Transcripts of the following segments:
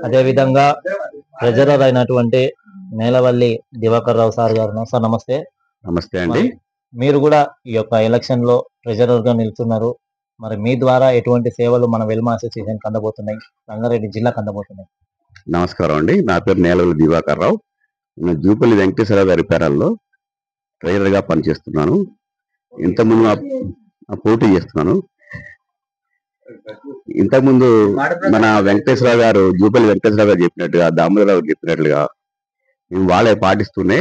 అదే విధంగా ట్రెజరర్ అయినటువంటి నేలవల్లి దివాకర్ రావు సార్ గారు. సార్ నమస్తే. నమస్తే అండి. మీరు కూడా ఈ యొక్క ఎలక్షన్ లో ట్రెజరర్ గా నిలుస్తున్నారు. మరి మీ ద్వారా ఎటువంటి సేవలు మన వెల్మ అసోసియేషన్ అందబోతున్నాయి, రంగారెడ్డి జిల్లాకు అందబోతున్నాయి? నమస్కారం అండి. నా పేరు నేలవల్లి దివాకర్ రావు. నేను జూపల్లి వెంకటేశ్వర గారి పేరాల్లో ట్రైలర్ గా పనిచేస్తున్నాను. ఇంతకుముందు పోటీ చేస్తున్నాను. ఇంతకుముందు మన వెంకటేశ్వర గారు, జూపల్లి వెంకటేశ్వర గారు చెప్పినట్టుగా, దామోదరరావు చెప్పినట్లుగా మేము వాళ్ళే పాటిస్తూనే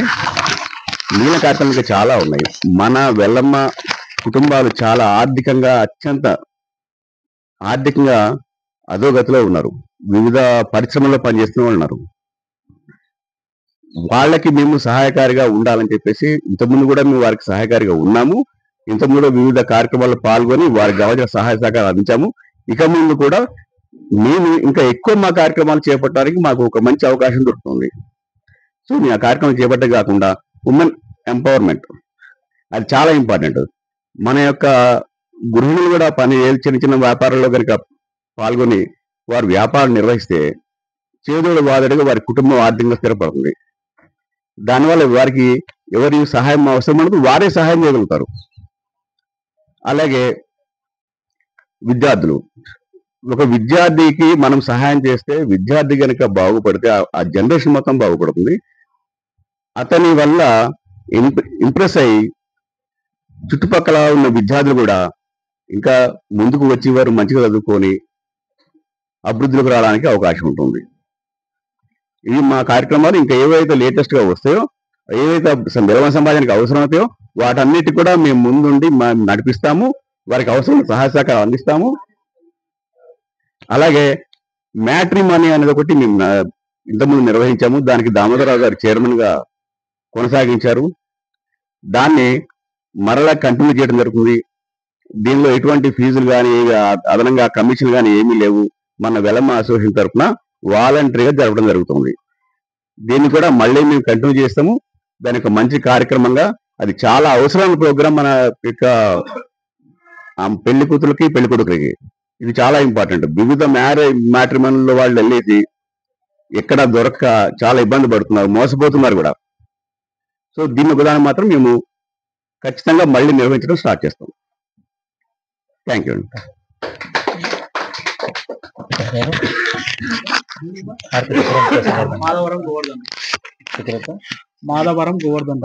నీళ్ళ కార్యక్రమాలు చాలా ఉన్నాయి. మన వెల్లమ్మ కుటుంబాలు చాలా ఆర్థికంగా అధోగతిలో ఉన్నారు. వివిధ పరిశ్రమల్లో పనిచేస్తున్న వాళ్ళు ఉన్నారు. వాళ్ళకి మేము సహాయకారిగా ఉండాలని చెప్పేసి ఇంతకుముందు కూడా మేము వారికి సహాయకారిగా ఉన్నాము. ఇంతకుముందు వివిధ కార్యక్రమాల్లో పాల్గొని వారికి కావాల్సిన సహాయ సహకారాలు అందించాము. ఇక ముందు కూడా మేము ఇంకా ఎక్కువ మా కార్యక్రమాలు చేపట్టడానికి మాకు ఒక మంచి అవకాశం దొరుకుతుంది. సో మేము ఆ కార్యక్రమం చేపట్టే కాకుండా ఉమెన్ ఎంపవర్మెంట్ అది చాలా ఇంపార్టెంట్. మన యొక్క గృహిణులు కూడా చిన్న చిన్న వ్యాపారాల్లో కనుక పాల్గొని వారు వ్యాపారం నిర్వహిస్తే చేదోడు వాదడుగా వారి కుటుంబం ఆర్థికంగా స్థిరపడుతుంది. దానివల్ల వారికి ఎవరి సహాయం అవసరం ఉండదు, వారే సహాయం చేయగలుగుతారు. అలాగే విద్యార్థులు, ఒక విద్యార్థికి మనం సహాయం చేస్తే విద్యార్థి కనుక బాగుపడితే ఆ జనరేషన్ మొత్తం బాగుపడుతుంది. అతని వల్ల ఇంప్రెస్ అయ్యి చుట్టుపక్కల ఉన్న విద్యార్థులు కూడా ఇంకా ముందుకు వచ్చి వారు మంచిగా చదువుకొని అభివృద్ధిలోకి రావడానికి అవకాశం ఉంటుంది. ఇవి మా కార్యక్రమాలు. ఇంకా ఏవైతే లేటెస్ట్ గా వస్తాయో, ఏవైతే వెలమ సమాజానికి అవసరం అవుతాయో వాటన్నిటి కూడా మేము ముందుండి నడిపిస్తాము. వారికి అవసరమైన సహాయ సహకారం అందిస్తాము. అలాగే మ్యాట్రిమనీ అనేది ఒకటి మేము ఇంతకుముందు నిర్వహించాము. దానికి దామోదరరావు గారు చైర్మన్ గా కొనసాగించారు. దాన్ని మరలా కంటిన్యూ చేయడం జరుగుతుంది. దీనిలో ఎటువంటి ఫీజులు కానీ అదనంగా కమిషన్లు కానీ ఏమీ లేవు. మన వెలమ అసోసియేషన్ తరఫున వాలంటరీగా జరపడం జరుగుతుంది. దీన్ని కూడా మళ్ళీ మేము కంటిన్యూ చేస్తాము. దాని ఒక మంచి కార్యక్రమంగా, అది చాలా అవసరమైన ప్రోగ్రాం మన యొక్క పెళ్లి కూతురికి పెళ్లి కొడుకులకి. ఇది చాలా ఇంపార్టెంట్. వివిధ మ్యాట్రిమోనీలో వాళ్ళు వెళ్ళేసి ఎక్కడ దొరక్క చాలా ఇబ్బంది పడుతున్నారు, మోసపోతున్నారు కూడా. సో దీన్ని ఒకదాన్ని మాత్రం మేము ఖచ్చితంగా మళ్ళీ నిర్వహించడం స్టార్ట్ చేస్తాం. థ్యాంక్ యూ అండి. మాధవరం గోవర్ధన్